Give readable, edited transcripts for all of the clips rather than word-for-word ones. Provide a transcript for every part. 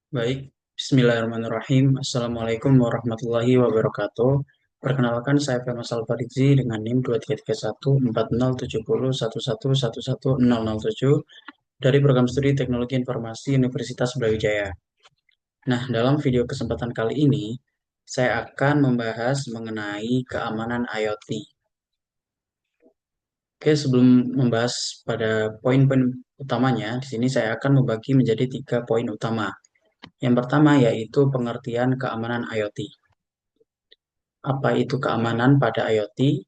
Baik, Bismillahirrahmanirrahim. Assalamualaikum warahmatullahi wabarakatuh. Perkenalkan, saya Femas Alfarizi dengan NIM 2331407011111007 dari Program Studi Teknologi Informasi Universitas Brawijaya. Nah, dalam video kesempatan kali ini, saya akan membahas mengenai keamanan IoT. Oke, sebelum membahas pada poin-poin utamanya, di sini saya akan membagi menjadi 3 poin utama. Yang pertama yaitu pengertian keamanan IoT. Apa itu keamanan pada IoT?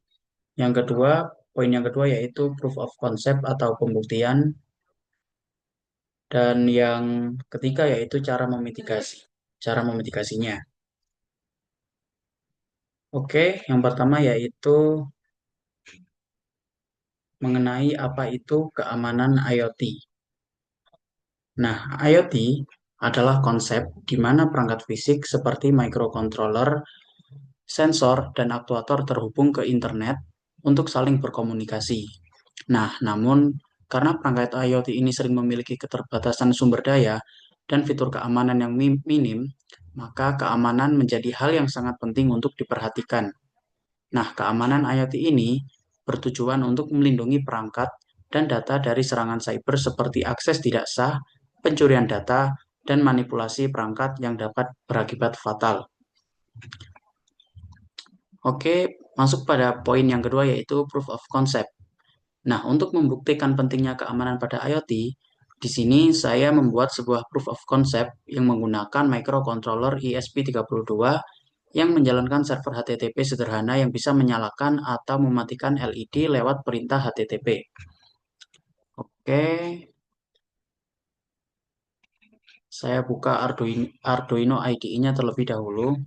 Yang kedua, poin yang kedua yaitu proof of concept atau pembuktian. Dan yang ketiga yaitu cara memitigasinya. Oke, yang pertama yaitu mengenai apa itu keamanan IoT. Nah, IoT adalah konsep di mana perangkat fisik seperti microcontroller, sensor, dan aktuator terhubung ke internet untuk saling berkomunikasi. Nah, namun karena perangkat IoT ini sering memiliki keterbatasan sumber daya dan fitur keamanan yang minim, maka keamanan menjadi hal yang sangat penting untuk diperhatikan. Nah, keamanan IoT ini bertujuan untuk melindungi perangkat dan data dari serangan cyber seperti akses tidak sah, pencurian data, dan manipulasi perangkat yang dapat berakibat fatal. Oke, masuk pada poin yang kedua yaitu proof of concept. Nah, untuk membuktikan pentingnya keamanan pada IoT, di sini saya membuat sebuah proof of concept yang menggunakan microcontroller ESP32 yang menjalankan server HTTP sederhana yang bisa menyalakan atau mematikan LED lewat perintah HTTP. Oke, saya buka Arduino IDE-nya terlebih dahulu.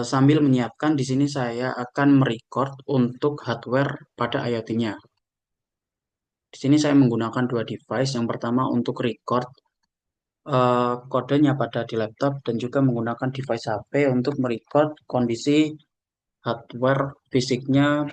Sambil menyiapkan, di sini saya akan merecord untuk hardware pada IoT-nya. Di sini saya menggunakan dua device. Yang pertama untuk record kodenya pada di laptop dan juga menggunakan device HP untuk merecord kondisi hardware fisiknya.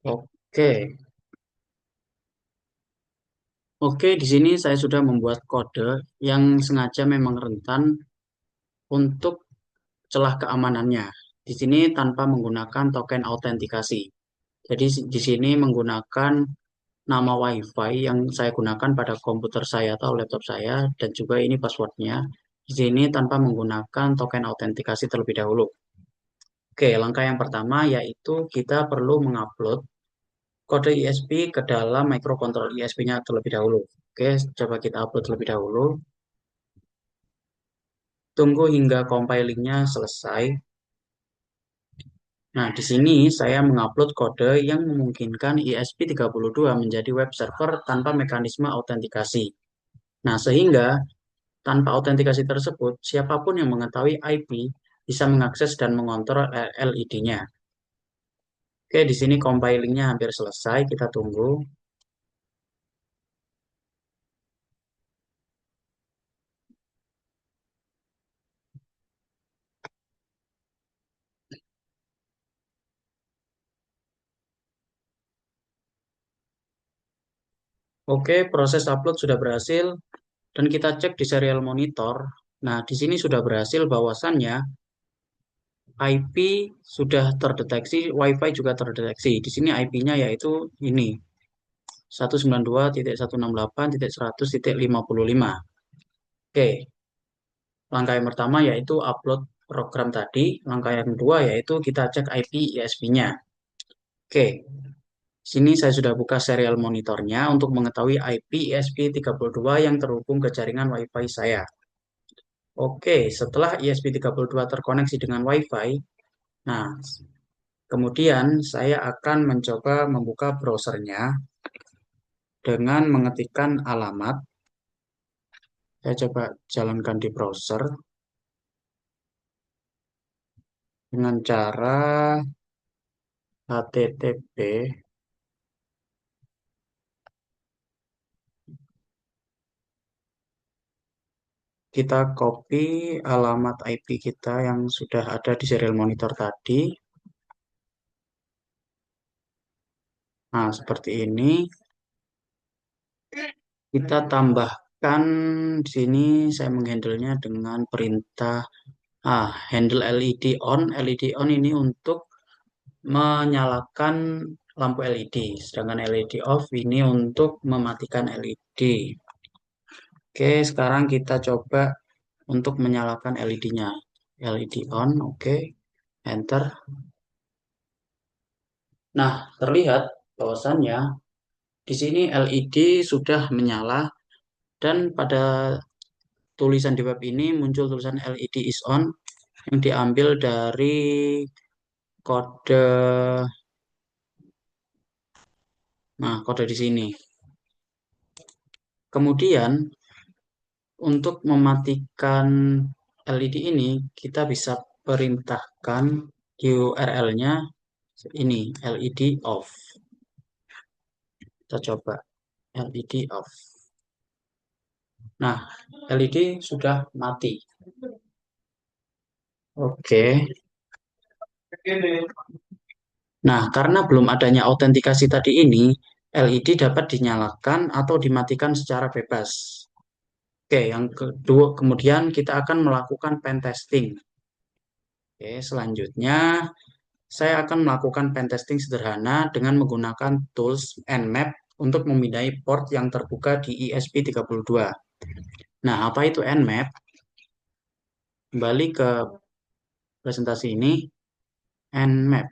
Oke, oke, di sini saya sudah membuat kode yang sengaja memang rentan untuk celah keamanannya. Di sini tanpa menggunakan token autentikasi. Jadi di sini menggunakan nama WiFi yang saya gunakan pada komputer saya atau laptop saya dan juga ini passwordnya. Di sini tanpa menggunakan token autentikasi terlebih dahulu. Oke, langkah yang pertama yaitu kita perlu mengupload kode ISP ke dalam microcontroller ISP-nya terlebih dahulu. Oke, coba kita upload terlebih dahulu. Tunggu hingga compilingnya selesai. Nah, di sini saya mengupload kode yang memungkinkan ESP32 menjadi web server tanpa mekanisme autentikasi. Nah, sehingga tanpa autentikasi tersebut, siapapun yang mengetahui IP bisa mengakses dan mengontrol LED-nya. Oke, di sini compilingnya hampir selesai, kita tunggu. Oke, proses upload sudah berhasil dan kita cek di serial monitor. Nah, di sini sudah berhasil bahwasannya IP sudah terdeteksi, WiFi juga terdeteksi. Di sini IP-nya yaitu ini 192.168.100.55. Oke, langkah yang pertama yaitu upload program tadi. Langkah yang kedua yaitu kita cek IP ISP-nya. Oke, sini saya sudah buka serial monitornya untuk mengetahui IP ISP32 yang terhubung ke jaringan WiFi saya. Oke, setelah ISP32 terkoneksi dengan WiFi, nah Kemudian saya akan mencoba membuka browsernya dengan mengetikkan alamat. Saya coba jalankan di browser dengan cara HTTP. Kita copy alamat IP kita yang sudah ada di serial monitor tadi. Nah, seperti ini. Kita tambahkan di sini saya menghandlenya dengan perintah handle LED on. LED on ini untuk menyalakan lampu LED, sedangkan LED off ini untuk mematikan LED. Oke, sekarang kita coba untuk menyalakan LED-nya. LED on, oke, enter. Nah, terlihat bahwasannya di sini LED sudah menyala dan pada tulisan di web ini muncul tulisan LED is on yang diambil dari kode, nah kode di sini. Kemudian untuk mematikan LED ini kita bisa perintahkan URL-nya ini LED off. Kita coba LED off. Nah, LED sudah mati. Oke. Nah, karena belum adanya autentikasi tadi ini, LED dapat dinyalakan atau dimatikan secara bebas. Oke, yang kedua, kemudian kita akan melakukan pen testing. Oke, selanjutnya saya akan melakukan pen testing sederhana dengan menggunakan tools Nmap untuk memindai port yang terbuka di ESP32. Nah, apa itu Nmap? Kembali ke presentasi ini, Nmap.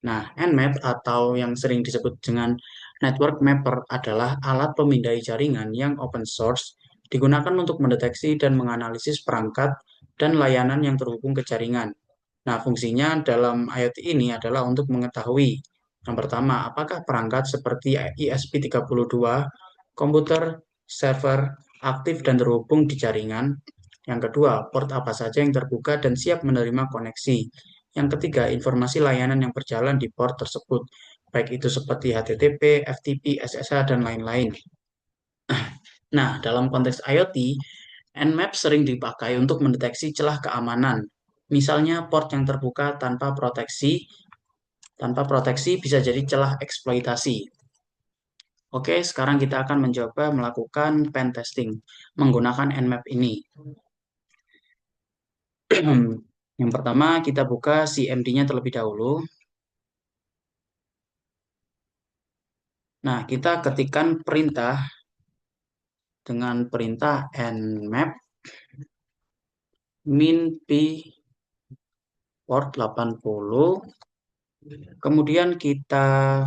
Nah, Nmap atau yang sering disebut dengan Network Mapper adalah alat pemindai jaringan yang open source digunakan untuk mendeteksi dan menganalisis perangkat dan layanan yang terhubung ke jaringan. Nah, fungsinya dalam IoT ini adalah untuk mengetahui yang pertama, apakah perangkat seperti ESP32, komputer, server, aktif dan terhubung di jaringan. Yang kedua, port apa saja yang terbuka dan siap menerima koneksi. Yang ketiga, informasi layanan yang berjalan di port tersebut, baik itu seperti HTTP, FTP, SSH, dan lain-lain. Nah, dalam konteks IoT, Nmap sering dipakai untuk mendeteksi celah keamanan. Misalnya, port yang terbuka tanpa proteksi bisa jadi celah eksploitasi. Oke, sekarang kita akan mencoba melakukan pen testing menggunakan Nmap ini. Yang pertama, kita buka CMD-nya terlebih dahulu. Nah, kita ketikkan perintah dengan perintah nmap min p port 80. Kemudian kita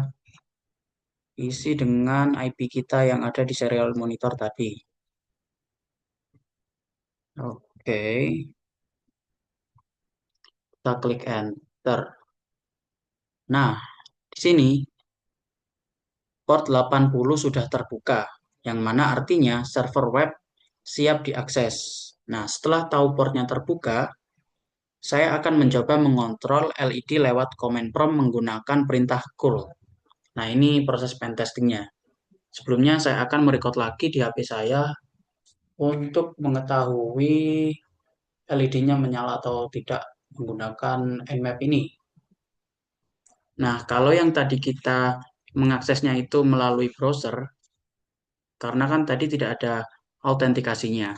isi dengan IP kita yang ada di serial monitor tadi. Oke, kita klik enter. Nah, di sini port 80 sudah terbuka, yang mana artinya server web siap diakses. Nah, setelah tahu portnya terbuka, saya akan mencoba mengontrol LED lewat command prompt menggunakan perintah curl. Nah, ini proses pen testingnya. Sebelumnya saya akan merecord lagi di HP saya untuk mengetahui LED-nya menyala atau tidak menggunakan Nmap ini. Nah, kalau yang tadi kita mengaksesnya itu melalui browser, karena kan tadi tidak ada autentikasinya.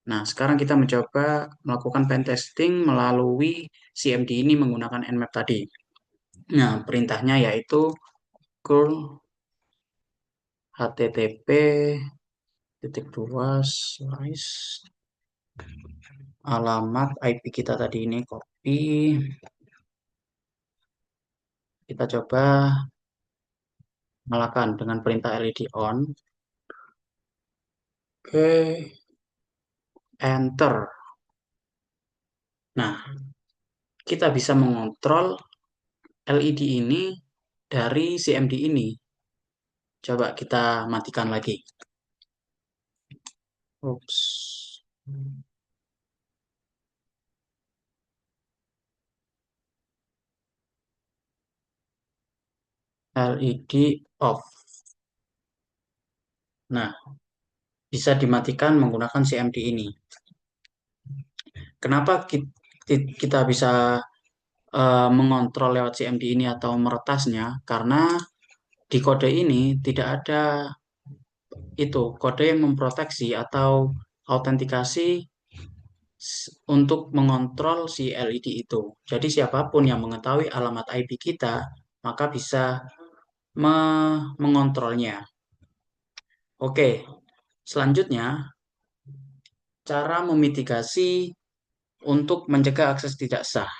Nah, sekarang kita mencoba melakukan pen testing melalui CMD ini menggunakan Nmap tadi. Nah, perintahnya yaitu curl http titik dua slice alamat IP kita tadi ini copy. Kita coba nyalakan dengan perintah LED on. Oke, enter. Nah, kita bisa mengontrol LED ini dari CMD ini. Coba kita matikan lagi. Ups. LED off. Nah, bisa dimatikan menggunakan CMD ini. Kenapa kita bisa mengontrol lewat CMD ini atau meretasnya? Karena di kode ini tidak ada itu kode yang memproteksi atau autentikasi untuk mengontrol si LED itu. Jadi siapapun yang mengetahui alamat IP kita, maka bisa mengontrolnya. Oke, selanjutnya cara memitigasi untuk mencegah akses tidak sah.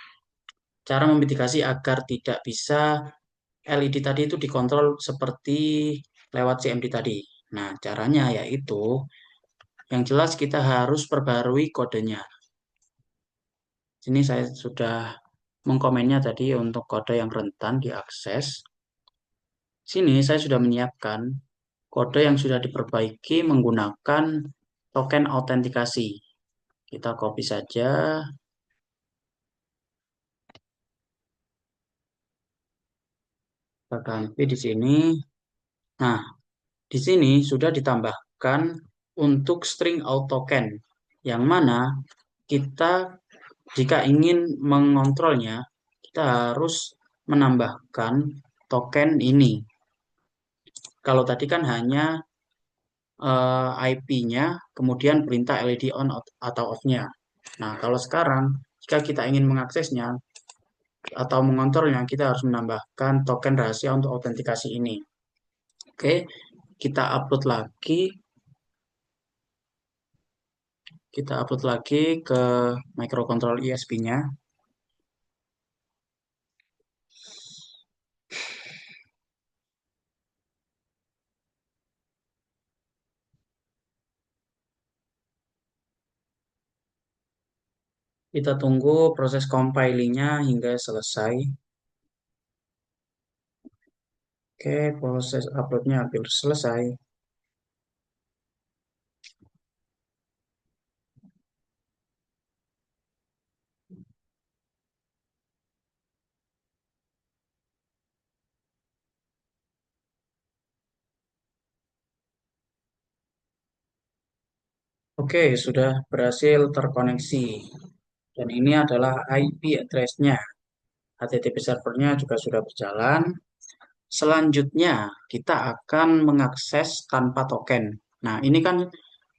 Cara memitigasi agar tidak bisa LED tadi itu dikontrol seperti lewat CMD tadi. Nah, caranya yaitu yang jelas kita harus perbarui kodenya. Sini saya sudah mengkomennya tadi untuk kode yang rentan diakses. Sini saya sudah menyiapkan kode yang sudah diperbaiki menggunakan token autentikasi. Kita copy saja, kita ganti di sini. Nah, di sini sudah ditambahkan untuk string out token, yang mana kita jika ingin mengontrolnya, kita harus menambahkan token ini. Kalau tadi kan hanya IP-nya, kemudian perintah LED on atau off-nya. Nah, kalau sekarang, jika kita ingin mengaksesnya atau mengontrolnya, kita harus menambahkan token rahasia untuk autentikasi ini. Oke, kita upload lagi. Kita upload lagi ke microcontroller ISP-nya. Kita tunggu proses compilingnya hingga selesai. Oke, proses uploadnya hampir selesai. Oke, sudah berhasil terkoneksi. Dan ini adalah IP address-nya. HTTP servernya juga sudah berjalan. Selanjutnya, kita akan mengakses tanpa token. Nah, ini kan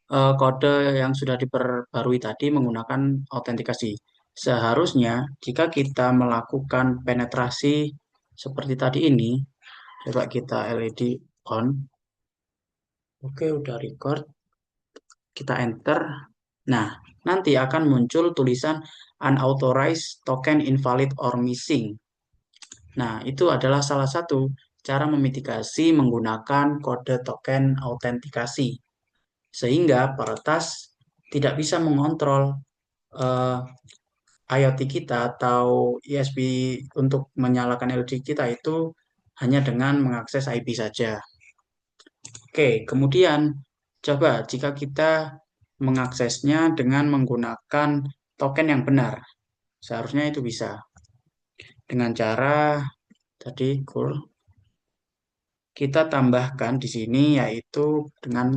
kode yang sudah diperbarui tadi menggunakan autentikasi. Seharusnya, jika kita melakukan penetrasi seperti tadi ini, coba kita LED on. Oke, udah record. Kita enter. Nah, nanti akan muncul tulisan unauthorized token invalid or missing. Nah, itu adalah salah satu cara memitigasi menggunakan kode token autentikasi. Sehingga peretas tidak bisa mengontrol eh, IoT kita atau ISP untuk menyalakan LED kita itu hanya dengan mengakses IP saja. Oke, kemudian coba jika kita mengaksesnya dengan menggunakan token yang benar. Seharusnya itu bisa. Dengan cara tadi cool, kita tambahkan di sini yaitu dengan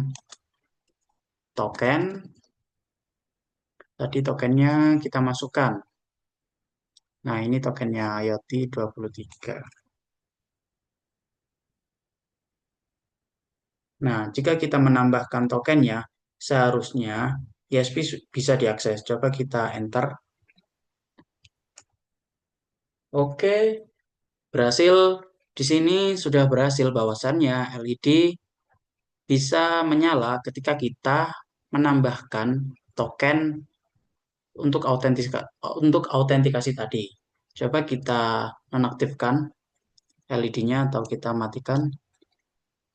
token. Tadi tokennya kita masukkan. Nah, ini tokennya IoT 23. Nah, jika kita menambahkan tokennya, seharusnya ISP bisa diakses. Coba kita enter. Oke, berhasil. Di sini sudah berhasil bahwasannya LED bisa menyala ketika kita menambahkan token untuk autentikasi tadi. Coba kita nonaktifkan LED-nya atau kita matikan.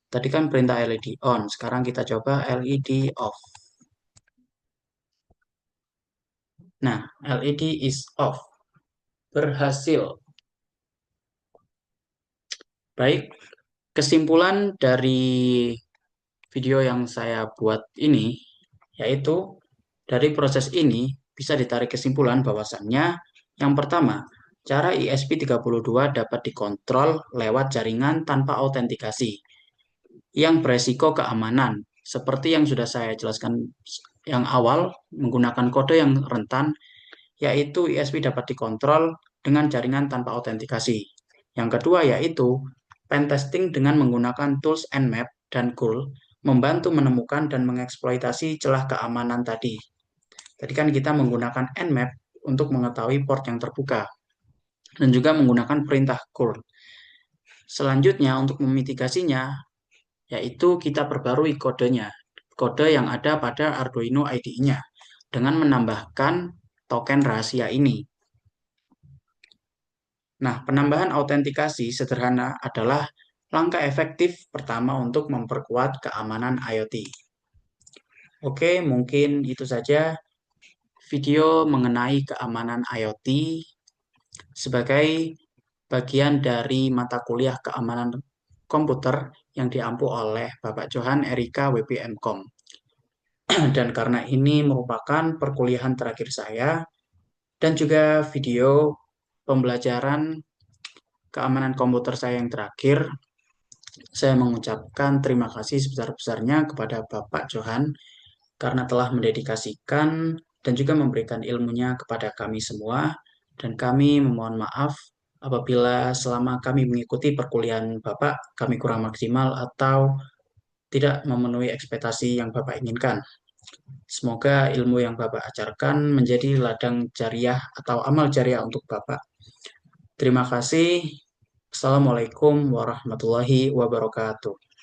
Tadi kan perintah LED on, sekarang kita coba LED off. Nah, LED is off. Berhasil. Baik, kesimpulan dari video yang saya buat ini yaitu dari proses ini bisa ditarik kesimpulan bahwasannya yang pertama, cara ESP32 dapat dikontrol lewat jaringan tanpa autentikasi yang beresiko keamanan. Seperti yang sudah saya jelaskan yang awal, menggunakan kode yang rentan, yaitu ISP dapat dikontrol dengan jaringan tanpa autentikasi. Yang kedua yaitu pentesting dengan menggunakan tools Nmap dan Ghoul membantu menemukan dan mengeksploitasi celah keamanan tadi. Tadi kan kita menggunakan Nmap untuk mengetahui port yang terbuka dan juga menggunakan perintah Ghoul. Selanjutnya untuk memitigasinya yaitu kita perbarui kodenya, kode yang ada pada Arduino IDE-nya dengan menambahkan token rahasia ini. Nah, penambahan autentikasi sederhana adalah langkah efektif pertama untuk memperkuat keamanan IoT. Oke, mungkin itu saja video mengenai keamanan IoT sebagai bagian dari mata kuliah keamanan komputer yang diampu oleh Bapak Johan Erika WPMKOM. Dan karena ini merupakan perkuliahan terakhir saya dan juga video pembelajaran keamanan komputer saya yang terakhir, saya mengucapkan terima kasih sebesar-besarnya kepada Bapak Johan karena telah mendedikasikan dan juga memberikan ilmunya kepada kami semua. Dan kami memohon maaf apabila selama kami mengikuti perkuliahan Bapak, kami kurang maksimal atau tidak memenuhi ekspektasi yang Bapak inginkan. Semoga ilmu yang Bapak ajarkan menjadi ladang jariah atau amal jariah untuk Bapak. Terima kasih. Assalamualaikum warahmatullahi wabarakatuh.